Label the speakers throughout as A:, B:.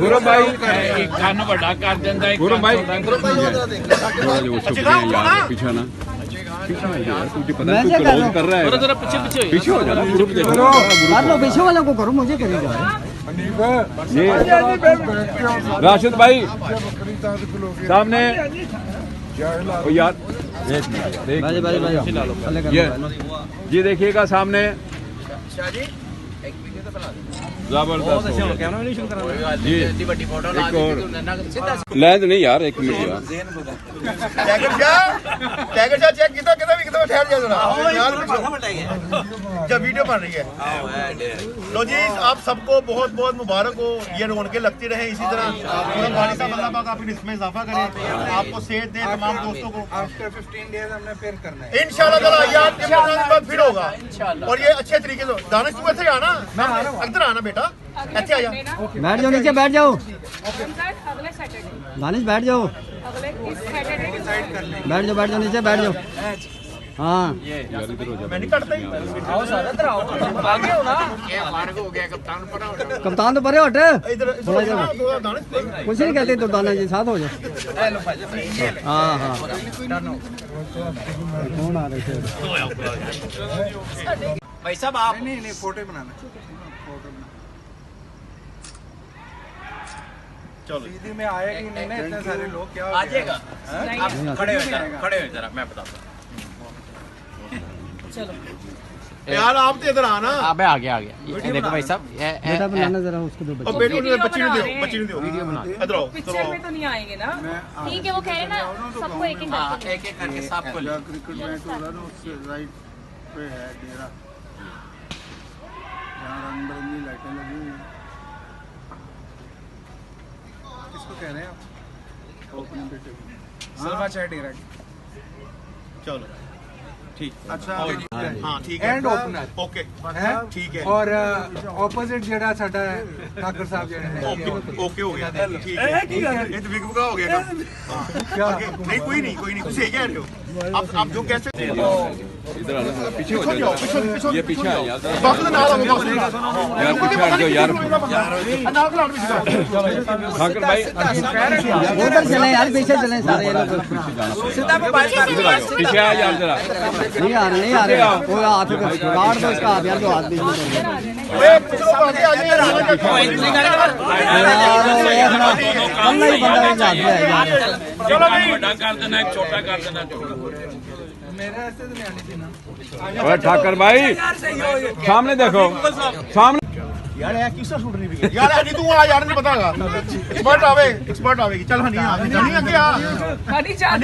A: गुरु भाई
B: एक कान बड़ा कर देंदा है
A: गुरु भाई
B: पीछे
A: ना तुझे पता नहीं तू क्लोज कर रहा है
B: जरा पीछे
A: पीछे हो जाना ग्रुप देखो
C: बात लो पीछे वालों को करो मुझे करी जाओ
A: ये राशिद भाई सामने ओ यार ये देखिएगा सामने जबरदस्त जी एक और लैंड नहीं यार एक मिनट यार
D: चेक कितना ठहर जा जब वीडियो बन रही है। लो जी आप सबको बहुत बहुत मुबारक हो, ये रौनकें लगती रहे इसी तरह। वाली साहब अल्लाह पाक आपकी इसमें इजाफा करे, आपको सेहत दे, तमाम दोस्तों को।
E: आफ्टर 15 डेज हमने फिर करना है
D: इंशाल्लाह ताला यार के बाद फिर होगा और ये अच्छे तरीके से। दानिश तू ऐसे आना, अंदर आना बेटा, ऐसे आ जा।
C: बैठ जाओ नीचे बैठ जाओ
F: अगले सैटरडे
C: दानिश बैठ जाओ
F: अगले इस सैटरडे
C: बैठ जाओ नीचे बैठ जाओ। हाँ
D: मैं नहीं करता ही।
C: कप्तान तो परे हट
D: इधर दानिश
C: कुछ नहीं कहते तो दाना जी साथ हो जाए। हाँ हाँ कौन आ रहे थे
E: भाई साहब आप नहीं फोटो बनाना
D: चलो
E: दीदी में आएगा कि नहीं ना, इतने सारे लोग क्या
B: आ जाएगा आप खड़े हो जरा मैं बताता हूं।
F: चलो
D: यार आप तो इधर आना।
B: अबे आ गया ये देखो भाई साहब
C: बेटा बनाना जरा उसको दो
D: और बेटी ने बच्ची ने दो वीडियो बना इधर आओ।
F: पिक्चर में तो नहीं आएंगे ना। ठीक है वो कह रहे ना सबको एक
B: एक करके सबको
E: क्रिकेट मैच हो रहा है ना, उससे राइट पे है डेरा, जहाँ रंग बिरंगी लाइटें लगी हुई हैं। किसको कह रहे हैं आप? अपने बेटे को। सलमा चाय डेरा की।
D: चलो ठीक
E: अच्छा
D: हाँ ठीक है
E: एंड ओपनर
D: ओके ठीक है
E: और ऑपोजिट जेड़ा साडा है ठाकर साहब जेड़े हैं
D: ओके हो गया ठीक है। ये तो बिग बुका हो गया काम।
E: क्या
D: नहीं कोई नहीं कुछ सही कह रहे हो आप जो कैसे
A: इधर आना पीछे हो जाओ ये पीछे आ यार
D: बस ना आओ बस
A: यार पीछे हट जाओ यार ठाकर भाई
C: उधर चले यार पीछे चले सारे ये लोग
A: पीछे आ यार जरा
C: नहीं आ रहे वो हाथ काट दो इसका हाथ यार जो हाथ बीच में
B: चलो बड़ा कर देना एक छोटा कर देना।
E: मेरे ऐसे तो नहीं आनी थी ना।
A: ओए ठाकर भाई सामने देखो सामने
D: यार ये किसका शूट नहीं बिगड़ यार हनी तू आ यार नहीं बतागा एक्सपर्ट आवेगी चल हनी हनी आगे आ
F: हनी जान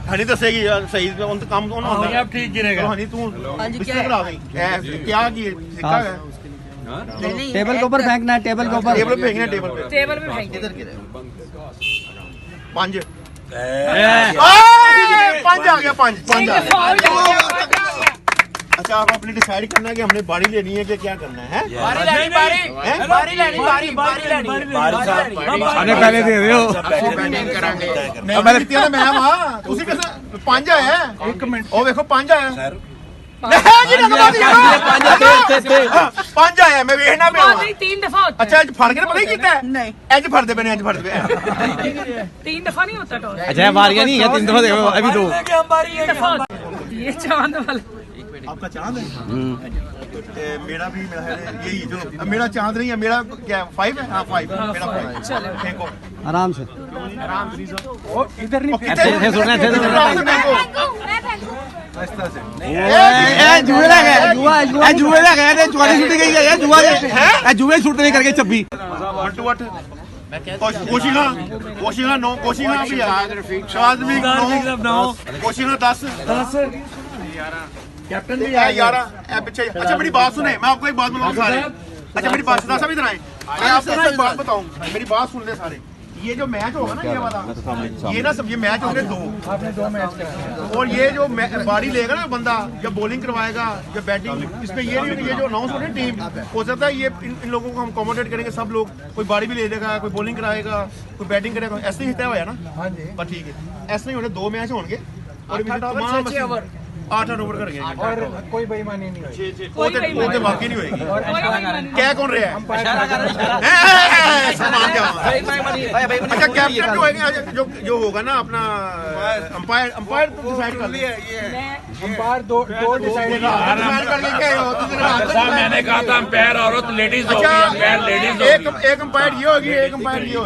D: हनी दसेगी यार सही उन काम कौन होता है।
B: अब ठीक गिरेगा
D: हनी तू बिस्तर करा गई क्या की सिक्का है
C: टेबल के ऊपर फेंकना है टेबल के ऊपर
D: टेबल पे फेंकना टेबल पे
F: टेबल पे फेंक दे।
D: पांच पांच आ गया पांच आ गया। अच्छा आप अपनी डिसाइड करना है कि हमने बारी लेनी है कि क्या करना है?
B: बारी लेनी
A: आने पहले दे दो
D: मैं जीती ना मैं वहां उसी के साथ पांच आया है।
E: एक मिनट
D: ओ देखो पांच आया पांच आया मैं वेखना पे
F: नहीं 3 दफा होता
D: अच्छा अज फड़ के पता ही कितना है नहीं अज फड़ दे मैंने अज फड़ दे
F: 3 दफा नहीं होता टॉस।
C: अच्छा बारियां नहीं है 3 दफा देखो अभी दो
F: ये चांद वाला
D: आपका चांद है मेरा भी मेरा है यही जो मेरा चांद नहीं है मेरा क्या 5 है हाँ 5 मेरा 5 चलो फेंको
C: आराम से
E: इधर नहीं
C: जुए शूट नहीं करके छब्बी
D: कोशिशा 9 कोशिशा भी शादमी 9 कोशिशा 10 कैप्टन भी है 11 पीछे। अच्छा मेरी बात सुने मैं आपको एक बात बताऊं सारे। अच्छा मेरी बात सुना इधर आए मैं आपको ना एक बात बताऊं मेरी बात सुन ले सारे। ये जो मैच होगा ना ये वाला ये ना सब ये मैच होंगे 2
E: आपने 2 मैच कराए
D: और ये जो बारी लेगा ना बंदा या बॉलिंग करवाएगा या बैटिंग इसमें ये नहीं ये जो अनाउंस हो रही टीम हो सकता है ये इन लोगों को हम अकोमोडेट करेंगे सब लोग कोई बारी भी ले लेगा कोई बॉलिंग कराएगा कोई बैटिंग करेगा ऐसे ही तय होया ना।
E: हाँ जी
D: पर ठीक है ऐसे नहीं होने 2 मैच होंगे और 8 ओवर करेंगे
E: और कोई बेईमानी नहीं होगी
D: वो तो वाकई नहीं होगी।
E: और
D: क्या कौन रहा है मान के अच्छा कैप्टन जो होगा जो होगा ना अपना अंपायर तो डिसाइड कर लिया
E: अंपायर दो डिसाइड
D: करके क्या
B: मैंने कहा था अंपायर औरत लेडीज होगी, अंपायर लेडीज होगी।
D: एक अंपायर ये होगी, एक अंपायर ये होगी।